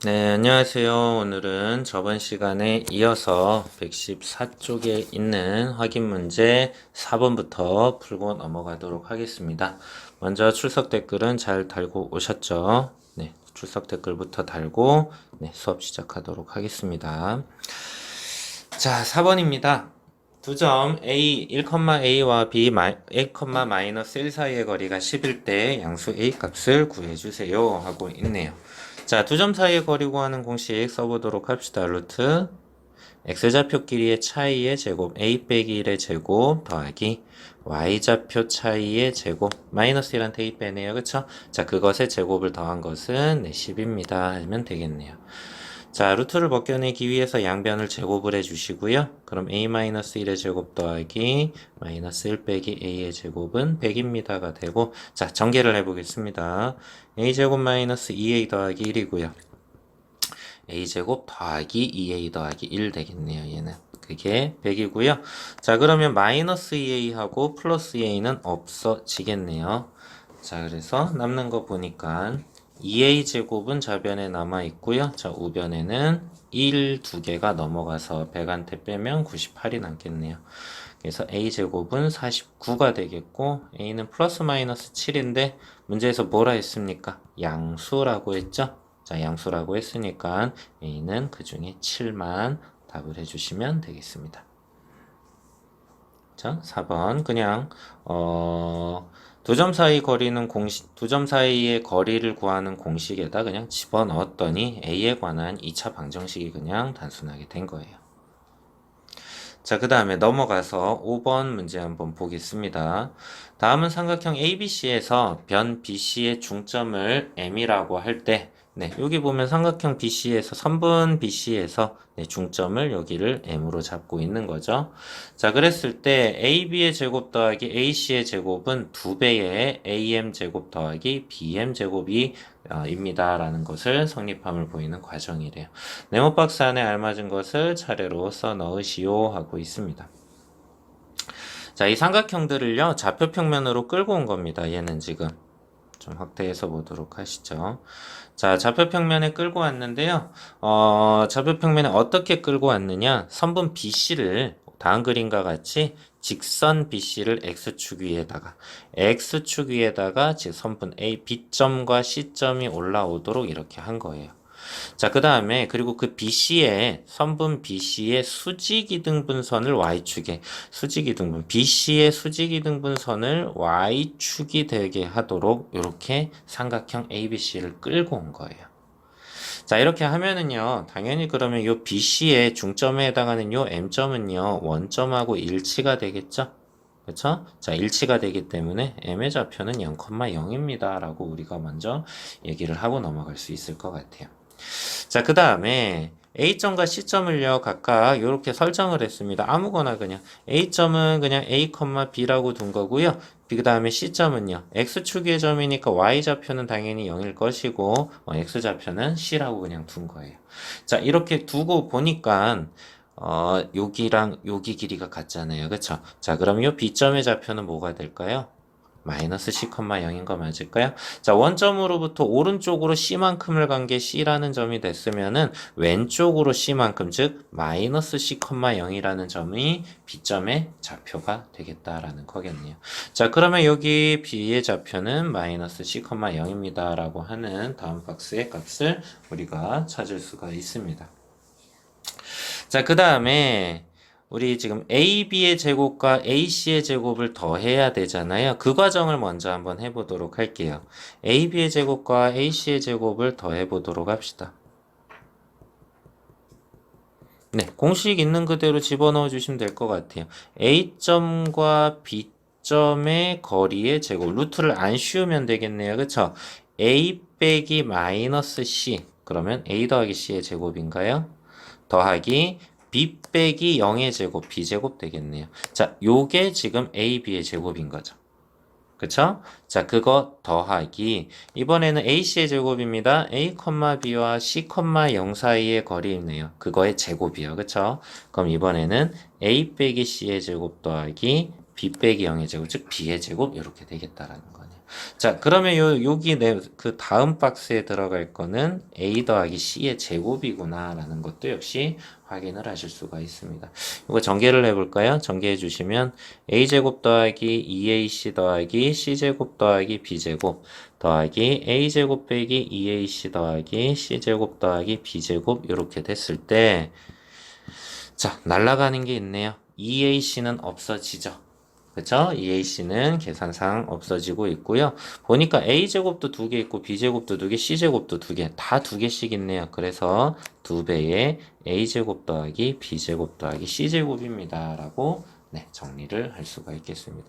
네, 안녕하세요. 오늘은 저번 시간에 이어서 114쪽에 있는 확인 문제 4번부터 풀고 넘어가도록 하겠습니다. 먼저 출석 댓글은 잘 달고 오셨죠? 네, 출석 댓글부터 달고 네, 수업 시작하도록 하겠습니다. 자, 4번입니다. 두 점 A, 1,A와 B, A, 마이너스 1 사이의 거리가 10일 때 양수 A 값을 구해주세요 하고 있네요. 자, 두 점 사이의 거리 구하는 공식 써보도록 합시다. 루트 x좌표끼리의 차이의 제곱 a 빼기 1의 제곱 더하기 y좌표 차이의 제곱 마이너스 1한테 a 빼네요. 그쵸? 자, 그것의 제곱을 더한 것은 10입니다 하면 되겠네요. 자, 루트를 벗겨내기 위해서 양변을 제곱을 해주시고요. 그럼 a-1의 제곱 더하기 마이너스 1 빼기 a의 제곱은 100입니다가 되고, 자, 전개를 해보겠습니다. a제곱 마이너스 2a 더하기 1이고요. a제곱 더하기 2a 더하기 1 되겠네요. 얘는. 그게 100이고요. 자, 그러면 마이너스 2a하고 플러스 2a는 없어지겠네요. 자, 그래서 남는 거 보니까 2a 제곱은 좌변에 남아 있고요. 자, 우변에는 1 두 개가 넘어가서 100한테 빼면 98이 남겠네요. 그래서 a 제곱은 49가 되겠고 a는 플러스 마이너스 7인데 문제에서 뭐라 했습니까? 양수라고 했죠? 자, 양수라고 했으니까 a는 그 중에 7만 답을 해주시면 되겠습니다. 자, 4번 그냥 두 점 사이 거리는 공식, 두 점 사이의 거리를 구하는 공식에다 그냥 집어넣었더니 A에 관한 2차 방정식이 그냥 단순하게 된 거예요. 자, 그 다음에 넘어가서 5번 문제 한번 보겠습니다. 다음은 삼각형 ABC에서 변 BC의 중점을 M이라고 할 때, 네, 여기 보면 삼각형 BC에서, 선분 BC에서 네, 중점을 여기를 M으로 잡고 있는 거죠. 자, 그랬을 때 AB의 제곱 더하기 AC의 제곱은 2배의 AM 제곱 더하기 BM 제곱이 입니다라는 것을 성립함을 보이는 과정이래요. 네모 박스 안에 알맞은 것을 차례로 써 넣으시오 하고 있습니다. 자, 이 삼각형들을요, 좌표 평면으로 끌고 온 겁니다. 얘는 지금. 좀 확대해서 보도록 하시죠. 자, 좌표 평면에 끌고 왔는데요. 좌표 평면에 어떻게 끌고 왔느냐? 선분 BC를 다음 그림과 같이 직선 BC를 X축 위에다가 즉 선분 A, B점과 C점이 올라오도록 이렇게 한 거예요. 자, 그 다음에 그리고 그 BC의 선분 BC의 수직이등분선을 BC의 수직이등분선을 Y축이 되게 하도록 이렇게 삼각형 ABC를 끌고 온 거예요. 자, 이렇게 하면은요, 당연히 그러면 요 BC의 중점에 해당하는 요 M점은요, 원점하고 일치가 되겠죠? 그쵸? 자, 일치가 되기 때문에 M의 좌표는 0,0입니다. 라고 우리가 먼저 얘기를 하고 넘어갈 수 있을 것 같아요. 자, 그 다음에 A점과 C점을요, 각각 이렇게 설정을 했습니다. 아무거나 그냥. A점은 그냥 A, B라고 둔 거고요. 그 다음에 C점은요, X축의 점이니까 Y좌표는 당연히 0일 것이고, X좌표는 C라고 그냥 둔 거예요. 자, 이렇게 두고 보니까, 여기랑 여기 길이가 같잖아요. 그쵸? 자, 그럼 이 B점의 좌표는 뭐가 될까요? 마이너스 C,0인 거 맞을까요? 자, 원점으로부터 오른쪽으로 C만큼을 간 게 C라는 점이 됐으면은 왼쪽으로 C만큼, 즉 마이너스 C,0이라는 점이 B점의 좌표가 되겠다라는 거겠네요. 자, 그러면 여기 B의 좌표는 마이너스 C,0입니다 라고 하는 다음 박스의 값을 우리가 찾을 수가 있습니다. 자, 그 다음에 우리 지금 AB의 제곱과 AC의 제곱을 더해야 되잖아요. 그 과정을 먼저 한번 해보도록 할게요. AB의 제곱과 AC의 제곱을 더해보도록 합시다. 네, 공식 있는 그대로 집어넣어 주시면 될 것 같아요. A점과 B점의 거리의 제곱, 루트를 안 씌우면 되겠네요. 그쵸? A 빼기 마이너스 C, 그러면 A 더하기 C의 제곱인가요? 더하기 b 빼기 0의 제곱, b제곱 되겠네요. 자, 요게 지금 a, b의 제곱인 거죠. 그쵸? 자, 그거 더하기 이번에는 ac의 제곱입니다. a, b와 c, 0 사이의 거리네요. 그거의 제곱이요. 그쵸? 그럼 이번에는 a 빼기 c의 제곱 더하기 b 빼기 0의 제곱, 즉 b의 제곱 이렇게 되겠다라는 거네요. 자, 그러면 여기 그 다음 박스에 들어갈 거는 A 더하기 C의 제곱이구나 라는 것도 역시 확인을 하실 수가 있습니다. 이거 전개를 해볼까요? 전개해 주시면 A제곱 더하기 2AC 더하기 C제곱 더하기 B제곱 더하기 A제곱 빼기 2AC 더하기 C제곱 더하기 B제곱 이렇게 됐을 때, 자, 날아가는 게 있네요. 2AC는 없어지죠. 그쵸? EAC는 계산상 없어지고 있고요. 보니까 A제곱도 2개 있고 B제곱도 2개, C제곱도 2개, 다 2개씩 있네요. 그래서 2배의 A제곱 더하기 B제곱 더하기 C제곱입니다. 라고 네, 정리를 할 수가 있겠습니다.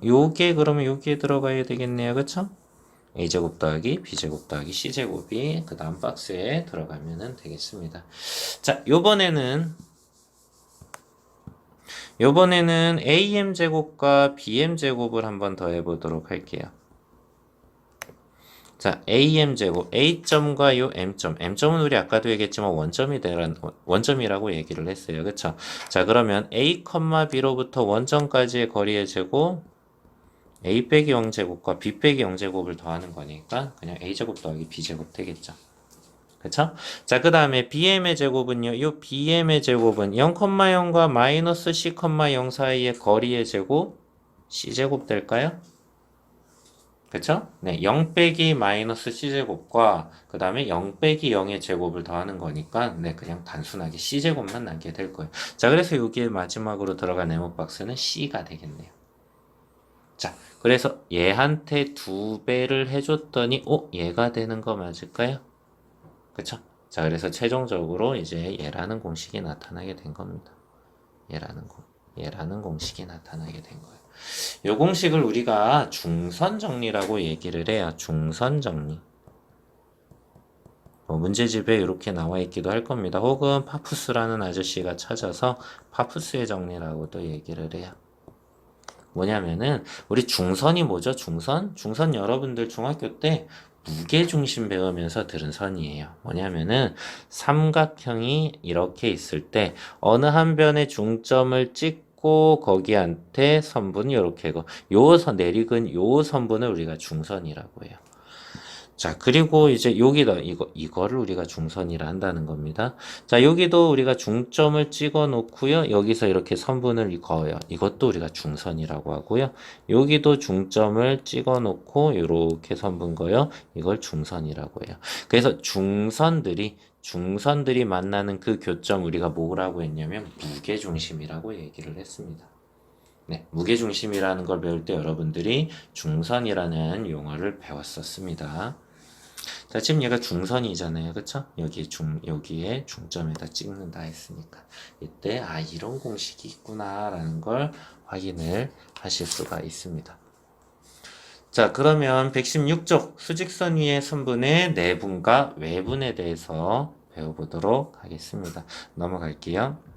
요게 그러면 여기에 들어가야 되겠네요. 그쵸? A제곱 더하기 B제곱 더하기 C제곱이 그 다음 박스에 들어가면 되겠습니다. 자, 요번에는 AM제곱과 BM제곱을 한번 더 해보도록 할게요. 자, AM제곱, A점과 요 M점. M점은 우리 아까도 얘기했지만 원점이라고 얘기를 했어요. 그쵸? 자, 그러면 A, B로부터 원점까지의 거리의 제곱, A 빼기 0제곱과 B 빼기 0제곱을 더하는 거니까 그냥 A제곱 더하기 B제곱 되겠죠. 그쵸? 자, 그 다음에 BM의 제곱은요. 이 BM의 제곱은 0,0과 마이너스 C,0 사이의 거리의 제곱 C제곱 될까요? 그쵸? 네, 0 빼기 마이너스 C제곱과 그 다음에 0 빼기 0의 제곱을 더하는 거니까 네, 그냥 단순하게 C제곱만 나게 될 거예요. 자, 그래서 여기에 마지막으로 들어간 네모 박스는 C가 되겠네요. 자, 그래서 얘한테 2배를 해줬더니 얘가 되는 거 맞을까요? 그쵸? 자, 그래서 최종적으로 이제 얘라는 공식이 나타나게 된 겁니다. 얘라는 공식이 나타나게 된 거예요. 이 공식을 우리가 중선 정리라고 얘기를 해요. 중선 정리. 문제집에 이렇게 나와 있기도 할 겁니다. 혹은 파푸스라는 아저씨가 찾아서 파푸스의 정리라고도 얘기를 해요. 뭐냐면은 우리 중선이 뭐죠? 중선 여러분들 중학교 때 무게중심 배우면서 들은 선이에요. 뭐냐면은 삼각형이 이렇게 있을 때 어느 한 변의 중점을 찍고 거기한테 선분 이렇게 내리근 요 선분을 우리가 중선이라고 해요. 자, 그리고 이제 여기다 이거를 우리가 중선이라 한다는 겁니다. 자, 여기도 우리가 중점을 찍어 놓고요. 여기서 이렇게 선분을 그어요. 이것도 우리가 중선이라고 하고요. 여기도 중점을 찍어 놓고 이렇게 선분 그어요. 이걸 중선이라고 해요. 그래서 중선들이 만나는 그 교점 우리가 뭐라고 했냐면 무게중심이라고 얘기를 했습니다. 네, 무게중심이라는 걸 배울 때 여러분들이 중선이라는 용어를 배웠었습니다. 자, 지금 얘가 중선이잖아요. 그쵸? 여기에 중점에다 찍는다 했으니까. 이때, 이런 공식이 있구나, 라는 걸 확인을 하실 수가 있습니다. 자, 그러면 116쪽 수직선 위의 선분의 내분과 외분에 대해서 배워보도록 하겠습니다. 넘어갈게요.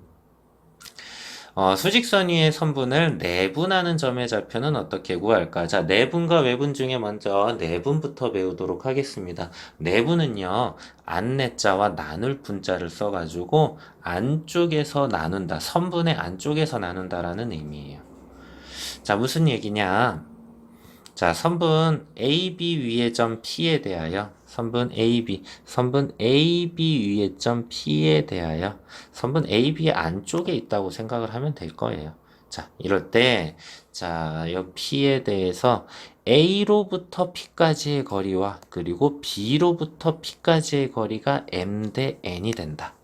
수직선 위의 선분을 내분하는 점의 좌표는 어떻게 구할까? 자, 내분과 외분 중에 먼저 내분부터 배우도록 하겠습니다. 내분은요, 안내자와 나눌 분자를 써가지고 안쪽에서 나눈다, 선분의 안쪽에서 나눈다라는 의미예요. 자, 무슨 얘기냐? 자, 선분 AB 위의 점 P에 대하여 선분 AB 위의 점 P에 대하여 선분 AB의 안쪽에 있다고 생각을 하면 될 거예요. 자, 이럴 때, 자, 이 P에 대해서 A로부터 P까지의 거리와 그리고 B로부터 P까지의 거리가 M 대 N이 된다.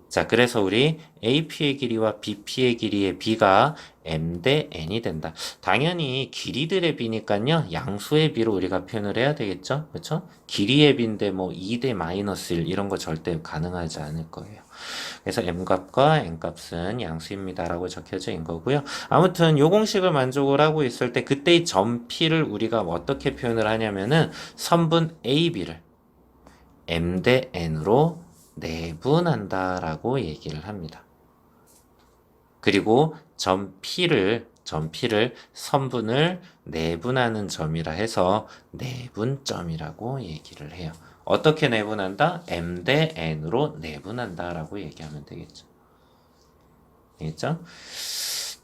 자, 그래서 우리 AP의 길이와 BP의 길이의 B가 M 대 N이 된다. 당연히 길이들의 B니까요. 양수의 B로 우리가 표현을 해야 되겠죠? 그렇죠? 길이의 B인데 뭐 2 대 마이너스 1 이런 거 절대 가능하지 않을 거예요. 그래서 M값과 N값은 양수입니다라고 적혀져 있는 거고요. 아무튼 요 공식을 만족을 하고 있을 때 그때의 점 P를 우리가 어떻게 표현을 하냐면은 선분 AB를 M 대 N으로 내분한다라고 얘기를 합니다. 그리고 점 P를 선분을 내분하는 점이라 해서 내분점이라고 얘기를 해요. 어떻게 내분한다? M 대 N으로 내분한다라고 얘기하면 되겠죠. 되겠죠?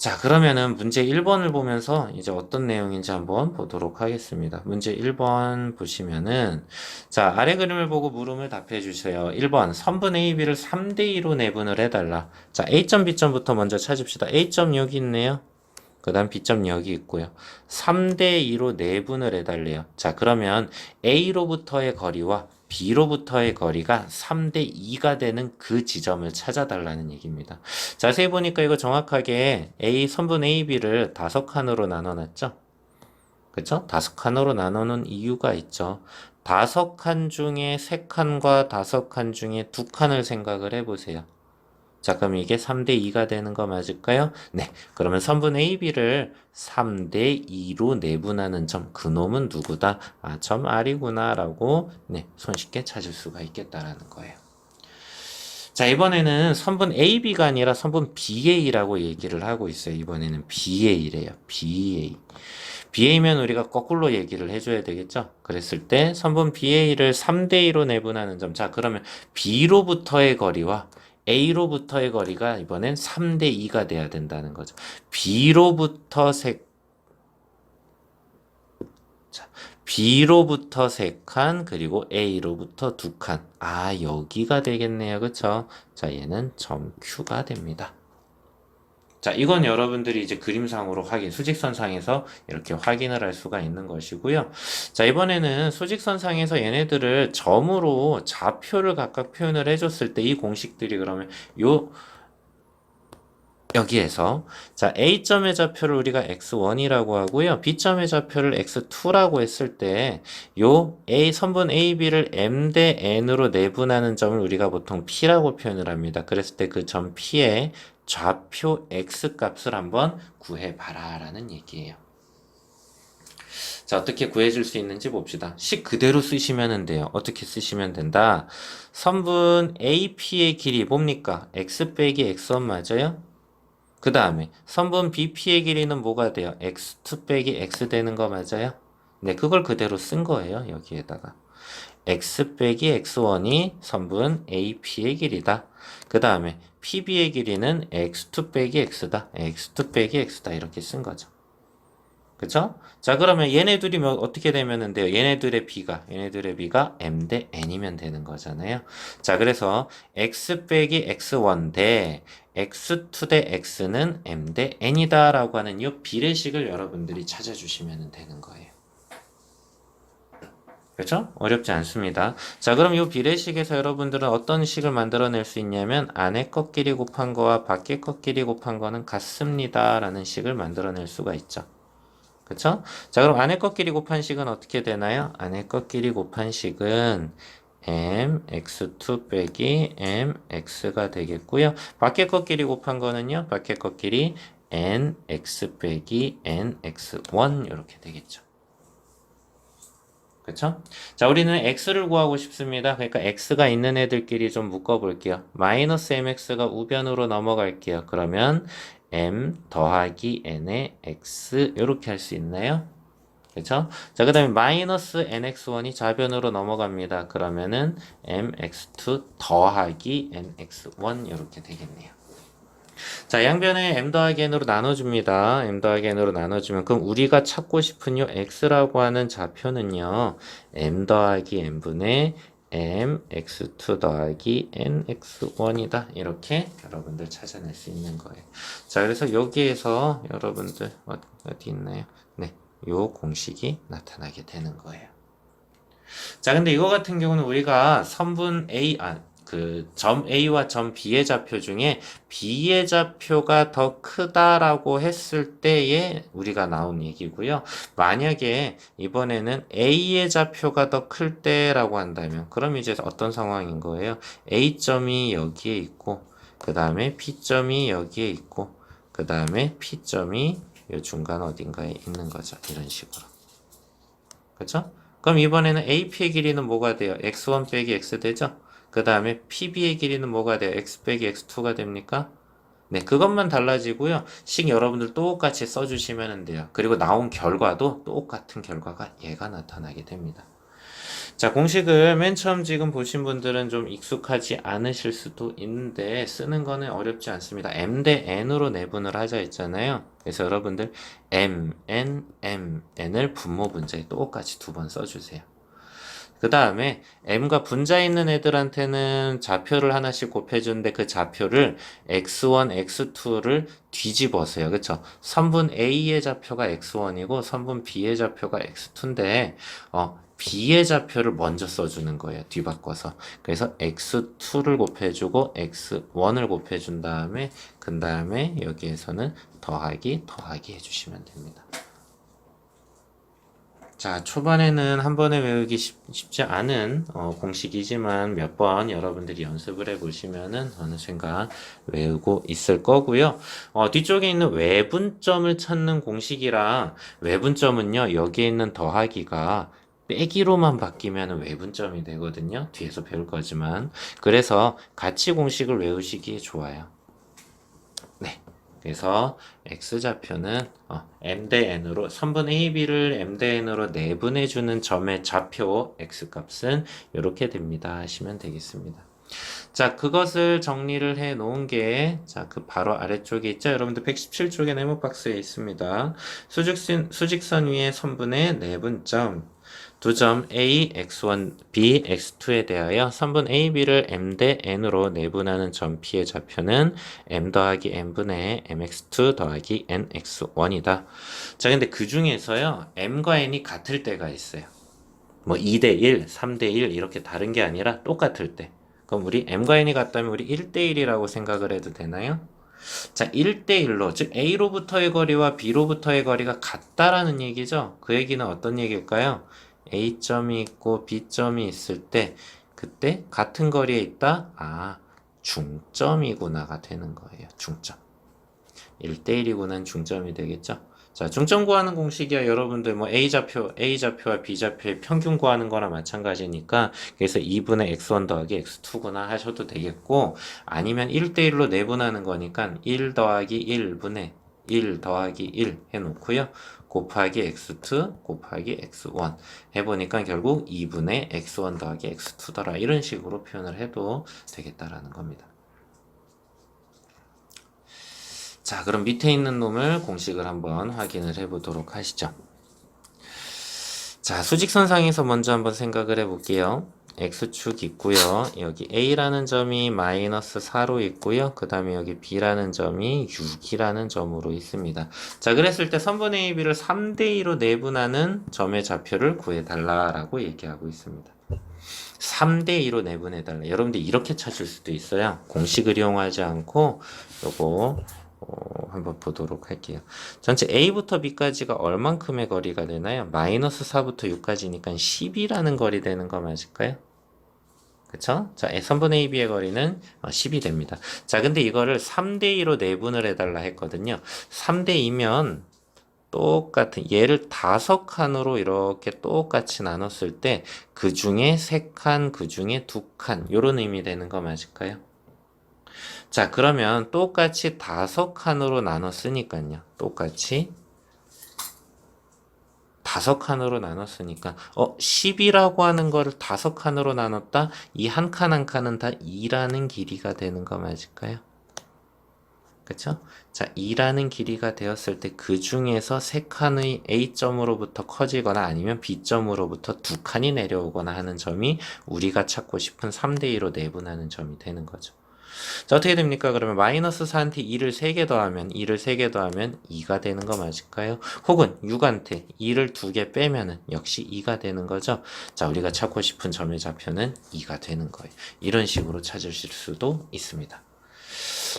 자, 그러면은 문제 1번을 보면서 이제 어떤 내용인지 한번 보도록 하겠습니다. 문제 1번 보시면은, 자, 아래 그림을 보고 물음을 답해 주세요. 1번, 선분 AB를 3대2로 내분을 해달라. 자, A점, B점부터 먼저 찾읍시다. A점 여기 있네요. 그 다음 B점 여기 있고요. 3대2로 내분을 해달래요. 자, 그러면 A로부터의 거리와 B로부터의 거리가 3대2가 되는 그 지점을 찾아달라는 얘기입니다. 자세히 보니까 이거 정확하게 선분 AB를 5칸으로 나눠놨죠? 그쵸? 5칸으로 나누는 이유가 있죠. 5칸 중에 3칸과 5칸 중에 2칸을 생각을 해보세요. 자, 그럼 이게 3대2가 되는 거 맞을까요? 네. 그러면 선분 AB를 3대2로 내분하는 점, 그놈은 누구다? 아, 점 R이구나 라고 네, 손쉽게 찾을 수가 있겠다라는 거예요. 자, 이번에는 선분 AB가 아니라 선분 BA라고 얘기를 하고 있어요. 이번에는 BA래요. BA. BA면 우리가 거꾸로 얘기를 해줘야 되겠죠? 그랬을 때 선분 BA를 3대2로 내분하는 점. 자, 그러면 B로부터의 거리와 A로부터의 거리가 이번엔 3대2가 돼야 된다는 거죠. B로부터 3칸, 그리고 A로부터 2칸. 아, 여기가 되겠네요. 그쵸? 자, 얘는 점 Q가 됩니다. 자, 이건 여러분들이 이제 그림상으로 수직선상에서 이렇게 확인을 할 수가 있는 것이고요. 자, 이번에는 수직선상에서 얘네들을 점으로 좌표를 각각 표현을 해줬을 때 이 공식들이 그러면 여기에서 자, A점의 좌표를 우리가 x1이라고 하고요. B점의 좌표를 x2라고 했을 때 선분 AB를 m 대 n으로 내분하는 점을 우리가 보통 P라고 표현을 합니다. 그랬을 때 그 점 P의 좌표 x 값을 한번 구해봐라 라는 얘기예요. 자, 어떻게 구해줄 수 있는지 봅시다. 식 그대로 쓰시면 돼요. 어떻게 쓰시면 된다? 선분 AP의 길이 뭡니까? x 빼기 x1 맞아요? 그 다음에 선분 BP의 길이는 뭐가 돼요? x2 빼기 x 되는 거 맞아요? 네, 그걸 그대로 쓴 거예요. 여기에다가 x 빼기 x1이 선분 AP의 길이다. 그 다음에 PB의 길이는 x2 빼기 x다. x2 빼기 x다. 이렇게 쓴 거죠. 그쵸? 자, 그러면 얘네들이 어떻게 되면 돼요? 얘네들의 B가 M 대 N이면 되는 거잖아요. 자, 그래서 X 빼기 X1 대 X2 대 X는 M 대 N이다 라고 하는 이 비례식을 여러분들이 찾아주시면 되는 거예요. 그렇죠? 어렵지 않습니다. 자, 그럼 이 비례식에서 여러분들은 어떤 식을 만들어낼 수 있냐면 안에 것끼리 곱한 거와 밖에 것끼리 곱한 거는 같습니다 라는 식을 만들어낼 수가 있죠. 그쵸? 자, 그럼 안에 것끼리 곱한 식은 어떻게 되나요? 안에 것끼리 곱한 식은 mx2 빼기 mx가 되겠고요. 밖에 것끼리 곱한 거는요. 밖에 것끼리 nx 빼기 nx1 이렇게 되겠죠. 그쵸? 자, 우리는 x를 구하고 싶습니다. 그러니까 x가 있는 애들끼리 좀 묶어볼게요. 마이너스 mx가 우변으로 넘어갈게요. 그러면 m 더하기 n의 x 이렇게 할 수 있나요? 그쵸? 자, 그 다음에 마이너스 nx1이 좌변으로 넘어갑니다. 그러면은 mx2 더하기 nx1 이렇게 되겠네요. 자, 양변에 m 더하기 n으로 나눠줍니다. m 더하기 n으로 나눠주면 그럼 우리가 찾고 싶은 요 x라고 하는 좌표는요. m 더하기 n분의 m x2 더하기 n x1이다. 이렇게 여러분들 찾아낼 수 있는 거예요. 자, 그래서 여기에서 여러분들 어디 있나요? 네, 요 공식이 나타나게 되는 거예요. 자, 근데 이거 같은 경우는 우리가 선분 점 A와 점 B의 좌표 중에 B의 좌표가 더 크다라고 했을 때에 우리가 나온 얘기고요. 만약에 이번에는 A의 좌표가 더 클 때라고 한다면 그럼 이제 어떤 상황인 거예요? A점이 여기에 있고 그 다음에 B점이 여기에 있고 그 다음에 P점이 이 중간 어딘가에 있는 거죠. 이런 식으로. 그렇죠? 그럼 이번에는 AP의 길이는 뭐가 돼요? x1 빼기 x 되죠? 그 다음에 PB의 길이는 뭐가 돼요? x 빼기 x2가 됩니까? 네, 그것만 달라지고요. 식 여러분들 똑같이 써주시면 돼요. 그리고 나온 결과도 똑같은 결과가 얘가 나타나게 됩니다. 자, 공식을 맨 처음 지금 보신 분들은 좀 익숙하지 않으실 수도 있는데 쓰는 거는 어렵지 않습니다. m 대 n으로 내분을 하자 했잖아요. 그래서 여러분들 m, n, m, n을 분모 분자에 똑같이 두 번 써주세요. 그 다음에 m과 분자 있는 애들한테는 좌표를 하나씩 곱해주는데 그 좌표를 x1, x2를 뒤집어서요. 그쵸? 선분 A의 좌표가 x1이고 선분 B의 좌표가 x2인데 B의 좌표를 먼저 써주는 거예요. 뒤바꿔서. 그래서 x2를 곱해주고 x1을 곱해준 다음에 그 다음에 여기에서는 더하기 해주시면 됩니다. 자, 초반에는 한 번에 외우기 쉽지 않은 공식이지만 몇 번 여러분들이 연습을 해보시면은 어느샌가 외우고 있을 거고요. 뒤쪽에 있는 외분점을 찾는 공식이라 외분점은요, 여기에 있는 더하기가 빼기로만 바뀌면 외분점이 되거든요. 뒤에서 배울 거지만. 그래서 같이 공식을 외우시기에 좋아요. 네. 그래서 x좌표는 m 대 n으로 선분 a, b를 m 대 n으로 내분해주는 점의 좌표 x값은 이렇게 됩니다 하시면 되겠습니다. 자, 그것을 정리를 해 놓은 게, 자, 그 바로 아래쪽에 있죠? 여러분들 117쪽에 네모 박스에 있습니다. 수직선 위에 선분의 내분점, 두 점 A, x1, B, x2에 대하여 선분 A, B를 m 대 n으로 내분하는 점 P의 좌표는 m 더하기 n분의 mx2 더하기 nx1이다. 자, 근데 그 중에서요, m과 n이 같을 때가 있어요. 뭐 2대 1, 3대 1 이렇게 다른 게 아니라 똑같을 때. 그럼 우리 m과 n이 같다면 우리 1대 1이라고 생각을 해도 되나요? 자, 1대 1로, 즉 A로부터의 거리와 B로부터의 거리가 같다라는 얘기죠. 그 얘기는 어떤 얘기일까요? A점이 있고 B점이 있을 때 그때 같은 거리에 있다? 아, 중점이구나가 되는 거예요. 중점. 1대 1이구나는 중점이 되겠죠. 자, 중점 구하는 공식이야. 여러분들 뭐 A좌표와 B좌표의 평균 구하는 거나 마찬가지니까 그래서 2분의 x1 더하기 x2구나 하셔도 되겠고 아니면 1대1로 내분하는 거니까 1 더하기 1분의 1 더하기 1 해놓고요. 곱하기 x2 곱하기 x1 해보니까 결국 2분의 x1 더하기 x2더라 이런 식으로 표현을 해도 되겠다라는 겁니다. 자, 그럼 밑에 있는 놈을 공식을 한번 확인을 해보도록 하시죠. 자, 수직선상에서 먼저 한번 생각을 해볼게요. x축 있고요. 여기 a라는 점이 마이너스 4로 있고요. 그 다음에 여기 b라는 점이 6이라는 점으로 있습니다. 자, 그랬을 때 선분 a, b를 3대2로 내분하는 점의 좌표를 구해달라라고 얘기하고 있습니다. 3대2로 내분해달라. 여러분들 이렇게 찾을 수도 있어요. 공식을 이용하지 않고 요거 한번 보도록 할게요. 전체 A부터 B까지가 얼만큼의 거리가 되나요? 마이너스 4부터 6까지니까 10이라는 거리 되는 거 맞을까요? 그쵸? 자, 선분 AB의 거리는 10이 됩니다. 자, 근데 이거를 3대2로 내분을 해달라 했거든요. 3대2면 똑같은 얘를 5칸으로 이렇게 똑같이 나눴을 때 그 중에 3칸, 그 중에 2칸 요런 의미 되는 거 맞을까요? 자, 그러면 똑같이 5칸으로 나눴으니까요. 똑같이 5칸으로 나눴으니까 10이라고 하는 거를 5칸으로 나눴다? 이 한 칸 한 칸은 다 2라는 길이가 되는 거 맞을까요? 그쵸? 자, 2라는 길이가 되었을 때 그 중에서 3칸의 A점으로부터 커지거나 아니면 B점으로부터 2칸이 내려오거나 하는 점이 우리가 찾고 싶은 3대2로 내분하는 점이 되는 거죠. 자, 어떻게 됩니까? 그러면 마이너스 4한테 2를 3개 더하면 2를 3개 더하면 2가 되는 거 맞을까요? 혹은 6한테 2를 2개 빼면은 역시 2가 되는 거죠. 자, 우리가 찾고 싶은 점의 좌표는 2가 되는 거예요. 이런 식으로 찾으실 수도 있습니다.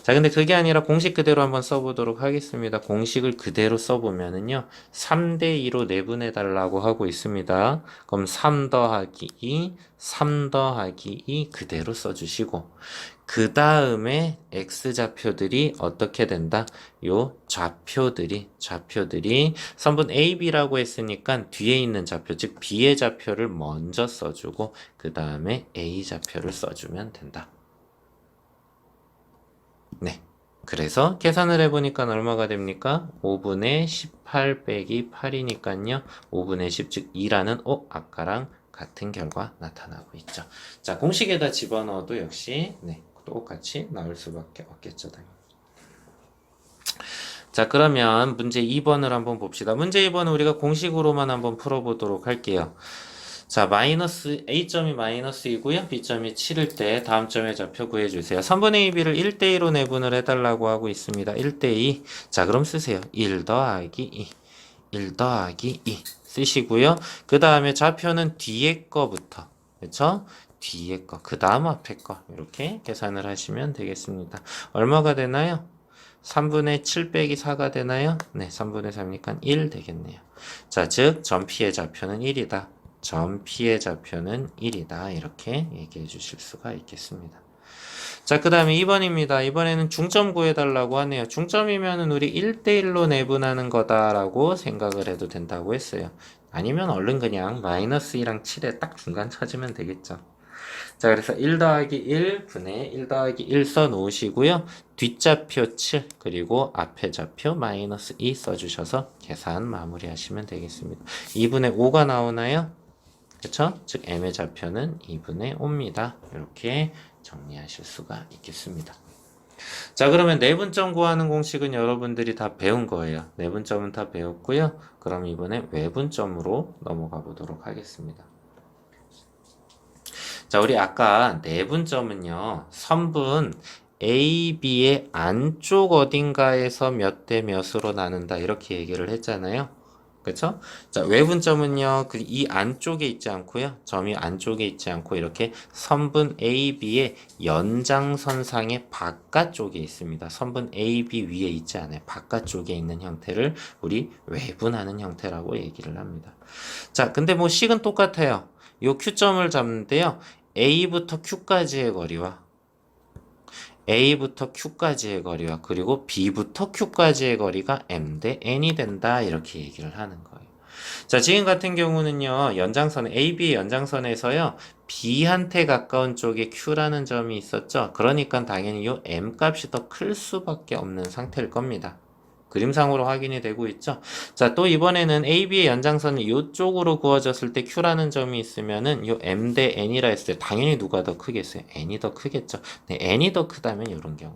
자, 근데 그게 아니라 공식 그대로 한번 써보도록 하겠습니다. 공식을 그대로 써보면은요, 3대2로 내분해 달라고 하고 있습니다. 그럼 3 더하기 2, 3 더하기 2 그대로 써주시고, 그 다음에 x좌표들이 어떻게 된다? 요 좌표들이 선분 A, B라고 했으니까 뒤에 있는 좌표, 즉 B의 좌표를 먼저 써주고, 그 다음에 A 좌표를 써주면 된다. 네. 그래서 계산을 해보니까 얼마가 됩니까? 5분의 18 빼기 8이니까요. 5분의 10, 즉 2라는 아까랑 같은 결과 나타나고 있죠. 자, 공식에다 집어넣어도 역시 똑같이 나올 수밖에 없겠죠. 당연히. 자, 그러면 문제 2번을 한번 봅시다. 문제 2번은 우리가 공식으로만 한번 풀어보도록 할게요. 자, 마이너스 A점이 마이너스이고요. B점이 7일 때 다음 점의 좌표 구해주세요. 3분의 2b를 1대2로 내분을 해달라고 하고 있습니다. 1대2. 자, 그럼 쓰세요. 1 더하기 2. 1 더하기 2 쓰시고요. 그 다음에 좌표는 뒤에 거부터, 그렇죠? 뒤에 거, 그 다음 앞에 거 이렇게 계산을 하시면 되겠습니다. 얼마가 되나요? 3분의 7 빼기 4가 되나요? 네, 3분의 3이니까 1 되겠네요. 자, 즉 전피의 좌표는 1이다. 전피의 좌표는 1이다. 이렇게 얘기해 주실 수가 있겠습니다. 자, 그 다음에 2번입니다. 이번에는 중점 구해달라고 하네요. 중점이면은 우리 1대1로 내분하는 거다라고 생각을 해도 된다고 했어요. 아니면 얼른 그냥 마이너스 2랑 7에 딱 중간 찾으면 되겠죠. 자, 그래서 1 더하기 1 분의 1 더하기 1 써 놓으시고요. 뒷좌표 7 그리고 앞에 좌표 마이너스 2 써주셔서 계산 마무리 하시면 되겠습니다. 2분의 5가 나오나요? 그쵸? 즉 m의 좌표는 2분의 5입니다. 이렇게 정리하실 수가 있겠습니다. 자, 그러면 내분점 구하는 공식은 여러분들이 다 배운 거예요. 내분점은 다 배웠고요. 그럼 이번에 외분점으로 넘어가 보도록 하겠습니다. 자, 우리 아까 내분점은요, 선분 A, B의 안쪽 어딘가에서 몇 대 몇으로 나눈다 이렇게 얘기를 했잖아요. 그쵸? 자, 외분점은요, 이 안쪽에 있지 않고요. 점이 안쪽에 있지 않고 이렇게 선분 AB의 연장선상의 바깥쪽에 있습니다. 선분 AB 위에 있지 않아요. 바깥쪽에 있는 형태를 우리 외분하는 형태라고 얘기를 합니다. 자, 근데 뭐 식은 똑같아요. 요 Q점을 잡는데요. A부터 Q까지의 거리와 A부터 Q까지의 거리와 그리고 B부터 Q까지의 거리가 M 대 N이 된다 이렇게 얘기를 하는 거예요. 자, 지금 같은 경우는요. 연장선 AB의 연장선에서요. B한테 가까운 쪽에 Q라는 점이 있었죠. 그러니까 당연히 요 M 값이 더 클 수밖에 없는 상태일 겁니다. 그림상으로 확인이 되고 있죠. 자, 또 이번에는 AB의 연장선이 이쪽으로 그어졌을 때 Q라는 점이 있으면은 요 M 대 N이라 했을 때 당연히 누가 더 크겠어요? N이 더 크겠죠. 네, N이 더 크다면 이런 경우.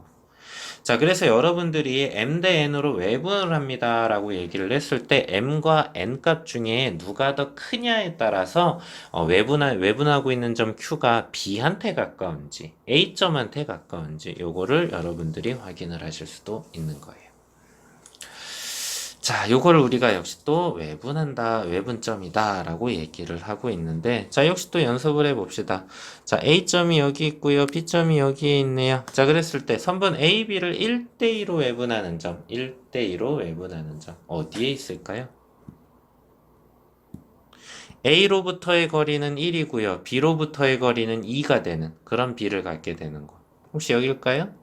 자, 그래서 여러분들이 M 대 N으로 외분을 합니다 라고 얘기를 했을 때 M과 N 값 중에 누가 더 크냐에 따라서 외분하고 있는 점 Q가 B한테 가까운지 A점한테 가까운지 요거를 여러분들이 확인을 하실 수도 있는 거예요. 자, 요거를 우리가 역시 또 외분한다, 외분점이다 라고 얘기를 하고 있는데, 자, 역시 또 연습을 해봅시다. 자, A점이 여기 있고요, B점이 여기에 있네요. 자, 그랬을 때 선분 A, B를 1대2로 외분하는 점, 1대2로 외분하는 점, 어디에 있을까요? A로부터의 거리는 1이고요, B로부터의 거리는 2가 되는 그런 B를 갖게 되는 거. 혹시 여길까요?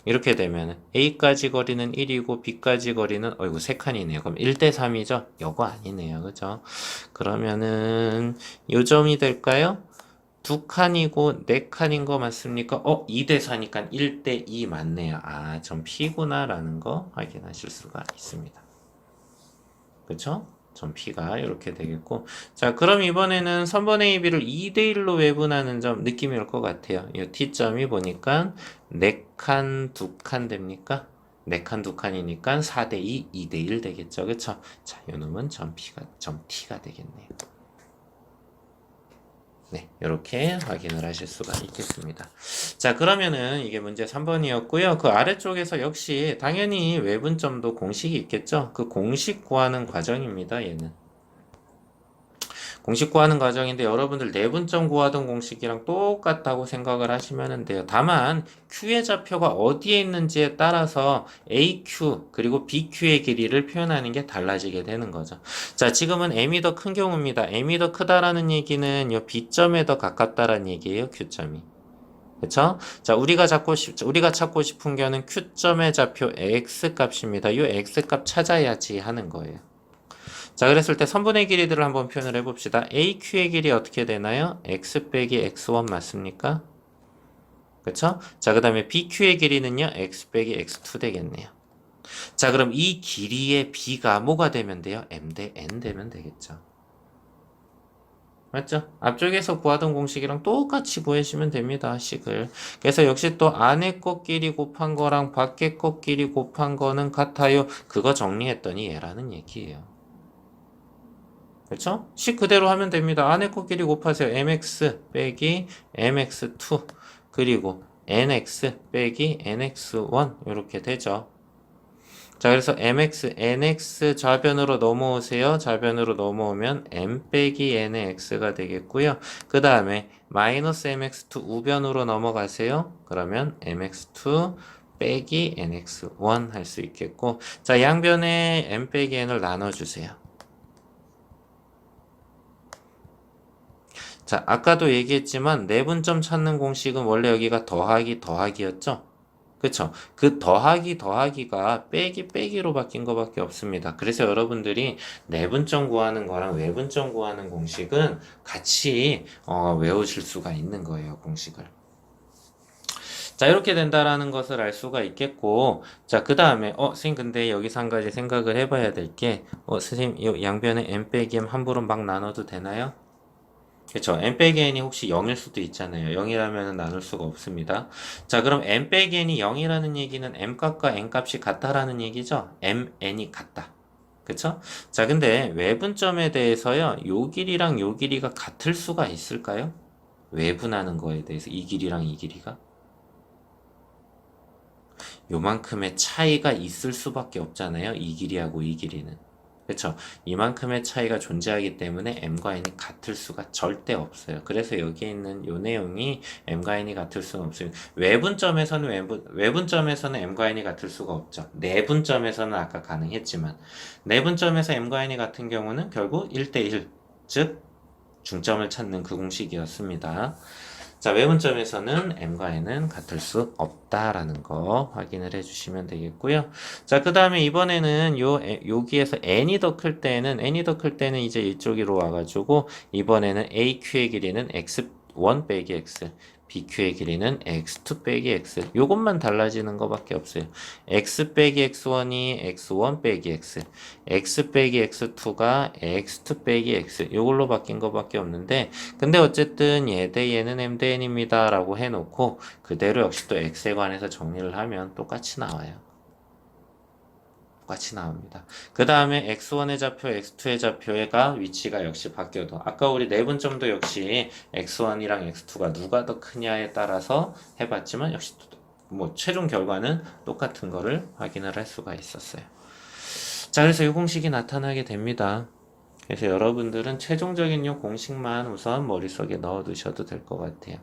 이렇게 되면 A까지 거리는 1이고 B까지 거리는 3칸이네요. 그럼 1대 3이죠? 요거 아니네요. 그죠? 그러면은 요 점이 될까요? 2칸이고 4칸인 거 맞습니까? 2대 4니까 1대 2 맞네요. 아, 점 P구나 라는 거 확인하실 수가 있습니다. 그쵸? 점 P가 이렇게 되겠고, 자, 그럼 이번에는 선분 AB를 2대1로 외분하는 점 느낌이 올 것 같아요. 이 T점이 보니까 4칸, 2칸 됩니까? 4칸, 2칸이니까 4대2, 2대1 되겠죠. 그쵸? 자, 요 놈은 점 T가 되겠네요. 네, 이렇게 확인을 하실 수가 있겠습니다. 자, 그러면은 이게 문제 3번이었고요. 그 아래쪽에서 역시 당연히 외분점도 공식이 있겠죠. 그 공식 구하는 과정입니다, 얘는. 공식 구하는 과정인데 여러분들 내분점 구하던 공식이랑 똑같다고 생각을 하시면 돼요. 다만 Q의 좌표가 어디에 있는지에 따라서 AQ 그리고 BQ의 길이를 표현하는 게 달라지게 되는 거죠. 자, 지금은 M이 더 큰 경우입니다. M이 더 크다라는 얘기는 요 B점에 더 가깝다라는 얘기예요. Q점이. 그쵸? 자, 우리가 찾고 싶은 거는 Q점의 좌표 X 값입니다. 요 X 값 찾아야지 하는 거예요. 자, 그랬을 때 선분의 길이들을 한번 표현을 해봅시다. AQ의 길이 어떻게 되나요? X 빼기 X1 맞습니까? 그쵸? 자, 그 다음에 BQ의 길이는요? X 빼기 X2 되겠네요. 자, 그럼 이 길이의 B가 뭐가 되면 돼요? M 대 N 되면 되겠죠. 맞죠? 앞쪽에서 구하던 공식이랑 똑같이 구해주면 됩니다. 식을. 그래서 역시 또 안에 것끼리 곱한 거랑 밖에 것끼리 곱한 거는 같아요. 그거 정리했더니 얘라는 얘기예요. 그렇죠? 식 그대로 하면 됩니다. 안에 것끼리 곱하세요. mx 빼기 mx2 그리고 nx 빼기 nx1 이렇게 되죠. 자, 그래서 mx, nx 좌변으로 넘어오세요. 좌변으로 넘어오면 m 빼기 n의 x가 되겠고요. 그 다음에 마이너스 mx2 우변으로 넘어가세요. 그러면 mx2 빼기 nx1 할 수 있겠고, 자, 양변에 m 빼기 n을 나눠주세요. 자, 아까도 얘기했지만 내분점 찾는 공식은 원래 여기가 더하기였죠? 그쵸? 그 더하기가 빼기로 바뀐 것밖에 없습니다. 그래서 여러분들이 내분점 구하는 거랑 외분점 구하는 공식은 같이 외우실 수가 있는 거예요, 공식을. 자, 이렇게 된다라는 것을 알 수가 있겠고, 자, 그 다음에, 선생님, 근데 여기서 한 가지 생각을 해봐야 될 게, 선생님, 이 양변에 m 빼기 m 함부로 막 나눠도 되나요? 그쵸. n 빼기 n이 혹시 0일 수도 있잖아요. 0이라면 나눌 수가 없습니다. 자, 그럼 n 빼기 n이 0이라는 얘기는 m 값과 n 값이 같다라는 얘기죠. m, n이 같다. 그쵸? 자, 근데 외분점에 대해서요. 요 길이랑 요 길이가 같을 수가 있을까요? 외분하는 거에 대해서 이 길이랑 이 길이가 요만큼의 차이가 있을 수밖에 없잖아요. 이 길이하고 이 길이는. 그쵸? 이만큼의 차이가 존재하기 때문에 m과 n이 같을 수가 절대 없어요. 그래서 여기에 있는 요 내용이 m과 n이 같을 수는 없어요. 외분점에서는 m과 n이 같을 수가 없죠. 내분점에서는 아까 가능했지만 내분점에서 m과 n이 같은 경우는 결국 1대1, 즉 중점을 찾는 그 공식이었습니다. 자, 외분점에서는 m과 n은 같을 수 없다라는 거 확인을 해주시면 되겠고요. 자, 그 다음에 이번에는 여기에서 n이 더 클 때는 이제 이쪽으로 와가지고 이번에는 aq의 길이는 x1 빼기 x, bq의 길이는 x2 빼기 x. 요것만 달라지는 것밖에 없어요. x 빼기 x1이 x1 빼기 x, x 빼기 x2가 x2 빼기 x. 요걸로 바뀐 것밖에 없는데, 근데 어쨌든 얘 대 얘는 m 대 n입니다 라고 해놓고 그대로 역시 또 x에 관해서 정리를 하면 똑같이 나와요. 똑같이 나옵니다. 그 다음에 x1의 좌표, x2의 좌표가 위치가 역시 바뀌어도 아까 우리 내분점도 역시 x1이랑 x2가 누가 더 크냐에 따라서 해봤지만 역시 뭐 최종 결과는 똑같은 거를 확인을 할 수가 있었어요. 자, 그래서 이 공식이 나타나게 됩니다. 그래서 여러분들은 최종적인 요 공식만 우선 머릿속에 넣어 두셔도 될 것 같아요.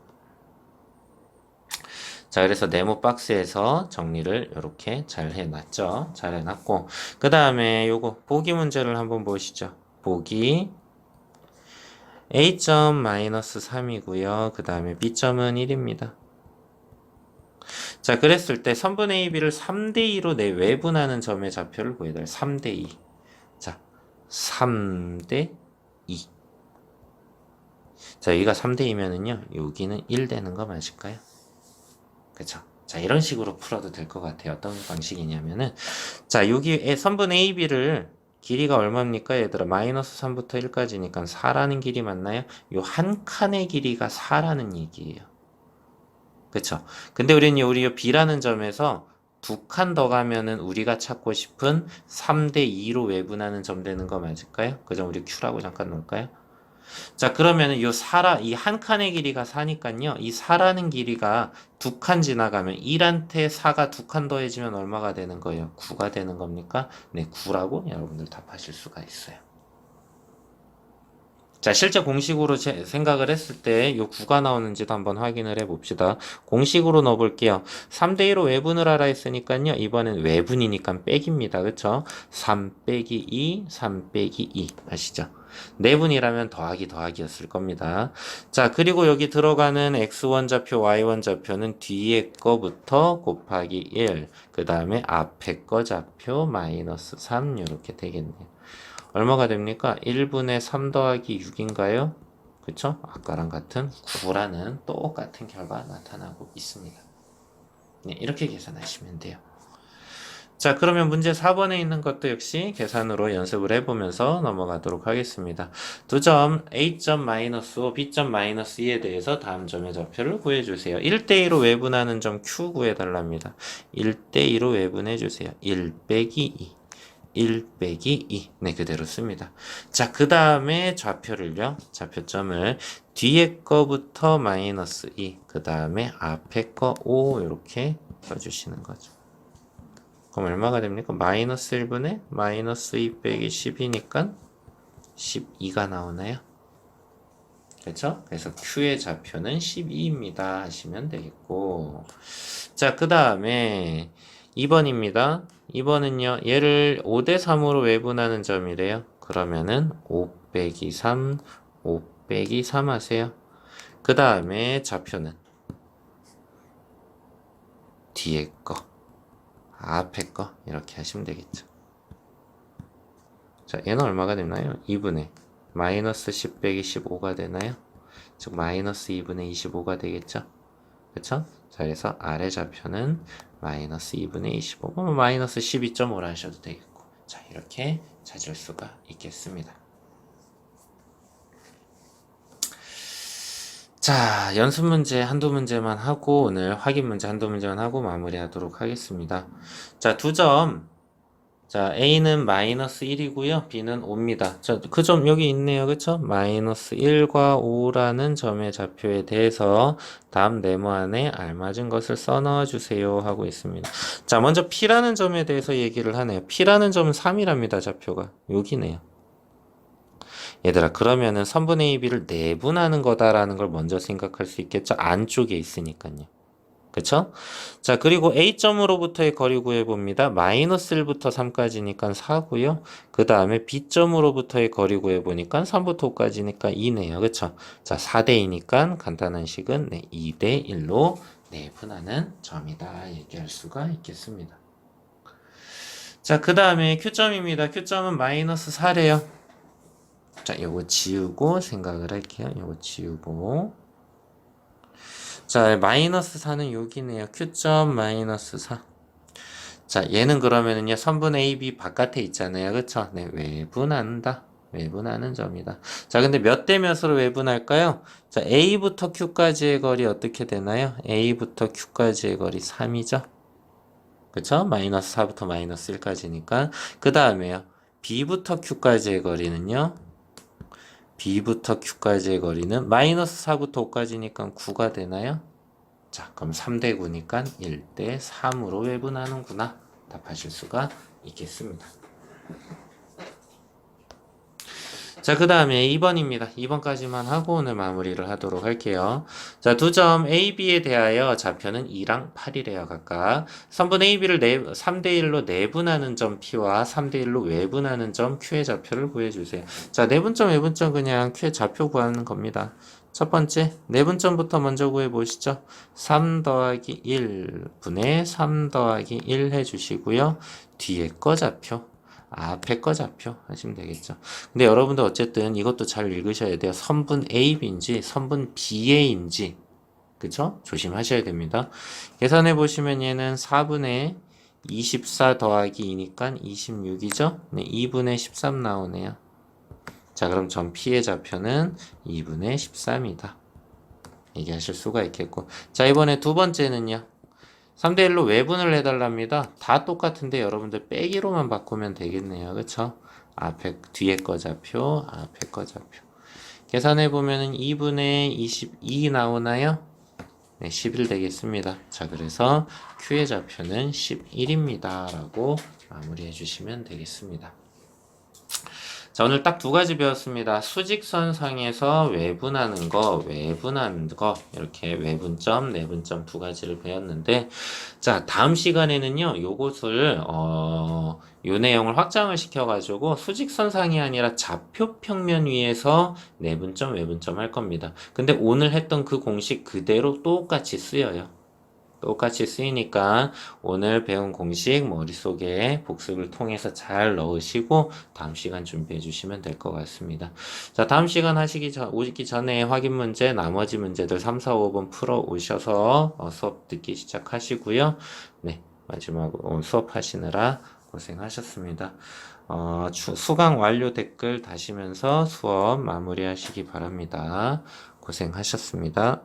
자, 그래서 네모 박스에서 정리를 이렇게 잘 해놨죠. 잘 해놨고, 그 다음에 요거 보기 문제를 한번 보시죠. 보기 A점 마이너스 3이고요. 그 다음에 B점은 1입니다. 자, 그랬을 때 선분 AB를 3대2로 외분하는 점의 좌표를 구해야 돼요. 3대2. 자, 3대2. 자, 여기가 3대2면은요, 여기는 1 되는 거 맞을까요? 그쵸? 자, 이런 식으로 풀어도 될 것 같아요. 어떤 방식이냐면은, 자, 여기 선분 AB를 길이가 얼마입니까? 얘들아, 마이너스 3부터 1까지니까 4라는 길이 맞나요? 요 한 칸의 길이가 4라는 얘기예요. 그쵸? 근데 우리 요 B라는 점에서 두 칸 더 가면은 우리가 찾고 싶은 3대2로 외분하는 점 되는 거 맞을까요? 그 점 우리 Q라고 잠깐 놓을까요? 자, 그러면은 이 한 칸의 길이가 4니까요. 이 4라는 길이가 두 칸 지나가면 1한테 4가 두 칸 더해지면 얼마가 되는 거예요? 9가 되는 겁니까? 네, 9라고 여러분들 답하실 수가 있어요. 자, 실제 공식으로 생각을 했을 때 이 9가 나오는지도 한번 확인을 해 봅시다. 공식으로 넣어 볼게요. 3대1로 외분을 하라 했으니까요. 이번엔 외분이니까 빼기입니다. 그쵸? 3 빼기 2, 3 빼기 2. 아시죠? 내분이라면 더하기였을 겁니다. 자, 그리고 여기 들어가는 x1 좌표, y1 좌표는 뒤에 거부터 곱하기 1, 그 다음에 앞에 거 좌표 마이너스 3 이렇게 되겠네요. 얼마가 됩니까? 1분의 3 더하기 6인가요? 그쵸? 아까랑 같은 9라는 똑같은 결과 나타나고 있습니다. 네, 이렇게 계산하시면 돼요. 자, 그러면 문제 4번에 있는 것도 역시 계산으로 연습을 해보면서 넘어가도록 하겠습니다. 두 점 A점 마이너스 5, B점 마이너스 2에 대해서 다음 점의 좌표를 구해주세요. 1대2로 외분하는 점 Q 구해달랍니다. 1대2로 외분해주세요. 1 빼기 2. 1 빼기 2. 네, 그대로 씁니다. 자, 그 다음에 좌표를요. 좌표점을 뒤에 거부터 마이너스 2, 그 다음에 앞에 거 5 이렇게 써주시는 거죠. 그럼 얼마가 됩니까? 마이너스 1분의 마이너스 2 빼기 10이니까 12가 나오나요? 그렇죠? 그래서 Q의 좌표는 12입니다 하시면 되겠고, 자, 그 다음에 2번입니다. 2번은요 얘를 5대 3으로 외분하는 점이래요. 그러면은 5 빼기 3, 5 빼기 3 하세요. 그 다음에 좌표는 뒤에 거, 앞에 거 이렇게 하시면 되겠죠. 자, 얘는 얼마가 되나요? 2분의 마이너스 10 빼기 15가 되나요? 즉 마이너스 2분의 25가 되겠죠. 그쵸? 자, 그래서 아래 좌표는 마이너스 2분의 25, 마이너스 12.5라 하셔도 되겠고, 자, 이렇게 찾을 수가 있겠습니다. 자, 연습 문제 한두 문제만 하고, 오늘 확인 문제 한두 문제만 하고 마무리하도록 하겠습니다. 자, 두 점. 자, A는 마이너스 1이고요. B는 5입니다. 자, 그 점 여기 있네요. 그쵸? 마이너스 1과 5라는 점의 좌표에 대해서 다음 네모 안에 알맞은 것을 써 넣어주세요 하고 있습니다. 자, 먼저 P라는 점에 대해서 얘기를 하네요. P라는 점은 3이랍니다. 좌표가. 여기네요. 얘들아, 그러면은 선분 AB를 내분하는 거다라는 걸 먼저 생각할 수 있겠죠? 안쪽에 있으니까요. 그쵸? 자, 그리고 A점으로부터의 거리 구해봅니다. 마이너스 1부터 3까지니까 4고요. 그 다음에 B점으로부터의 거리 구해보니까 3부터 5까지니까 2네요. 그쵸? 자, 4대2니까 간단한 식은 2대1로 내분하는 점이다 얘기할 수가 있겠습니다. 자, 그 다음에 Q점입니다. Q점은 마이너스 4래요. 자, 요거 지우고 생각을 할게요. 요거 지우고. 자, 마이너스 4는 여기네요. Q점 마이너스 4. 자, 얘는 그러면은요, 선분 AB 바깥에 있잖아요. 그쵸? 네, 외분한다. 외분하는 점이다. 자, 근데 몇 대 몇으로 외분할까요? 자, A부터 Q까지의 거리 어떻게 되나요? A부터 Q까지의 거리 3이죠? 그쵸? 마이너스 4부터 마이너스 1까지니까. 그 다음에요, B부터 Q까지의 거리는요, B부터 Q까지의 거리는 마이너스 4부터 5까지니까 9가 되나요? 자, 그럼 3대 9니까 1대 3으로 외분하는구나. 답하실 수가 있겠습니다. 자, 그 다음에 2번입니다. 2번까지만 하고 오늘 마무리를 하도록 할게요. 자, 두 점 AB에 대하여 좌표는 2랑 8이래요, 각각. 선분 AB를 3대1로 내분하는 점 P와 3대1로 외분하는 점 Q의 좌표를 구해주세요. 자, 내분점, 외분점 그냥 Q의 좌표 구하는 겁니다. 첫 번째, 내분점부터 먼저 구해보시죠. 3 더하기 1분의 3 더하기 1 해주시고요. 뒤에 거 좌표. 앞에 거 좌표 하시면 되겠죠. 근데 여러분들 어쨌든 이것도 잘 읽으셔야 돼요. 선분 AB인지 선분 BA인지 그쵸? 조심하셔야 됩니다. 계산해 보시면 얘는 4분의 24 더하기 2니까 26이죠? 네, 2분의 13 나오네요. 자, 그럼 전 P의 좌표는 2분의 13이다. 얘기하실 수가 있겠고. 자, 이번에 두 번째는요. 3대1로 외분을 해달랍니다. 다 똑같은데 여러분들 빼기로만 바꾸면 되겠네요. 그쵸? 앞에, 뒤에 거 좌표, 앞에 거 좌표. 계산해보면 2분의 22 나오나요? 네, 11 되겠습니다. 자, 그래서 Q의 좌표는 11입니다. 라고 마무리해 주시면 되겠습니다. 자, 오늘 딱 두 가지 배웠습니다. 수직선상에서 외분하는 거, 외분하는 거, 이렇게 외분점, 내분점 두 가지를 배웠는데, 자, 다음 시간에는요, 요것을, 요 내용을 확장을 시켜가지고, 수직선상이 아니라 좌표평면 위에서 내분점, 외분점 할 겁니다. 근데 오늘 했던 그 공식 그대로 똑같이 쓰여요. 똑같이 쓰이니까 오늘 배운 공식 머릿속에 복습을 통해서 잘 넣으시고 다음 시간 준비해 주시면 될 것 같습니다. 자, 다음 시간 오시기 전에 확인 문제, 나머지 문제들 3, 4, 5번 풀어 오셔서 수업 듣기 시작하시고요. 네. 마지막으로 수업하시느라 고생하셨습니다. 수강 완료 댓글 다시면서 수업 마무리하시기 바랍니다. 고생하셨습니다.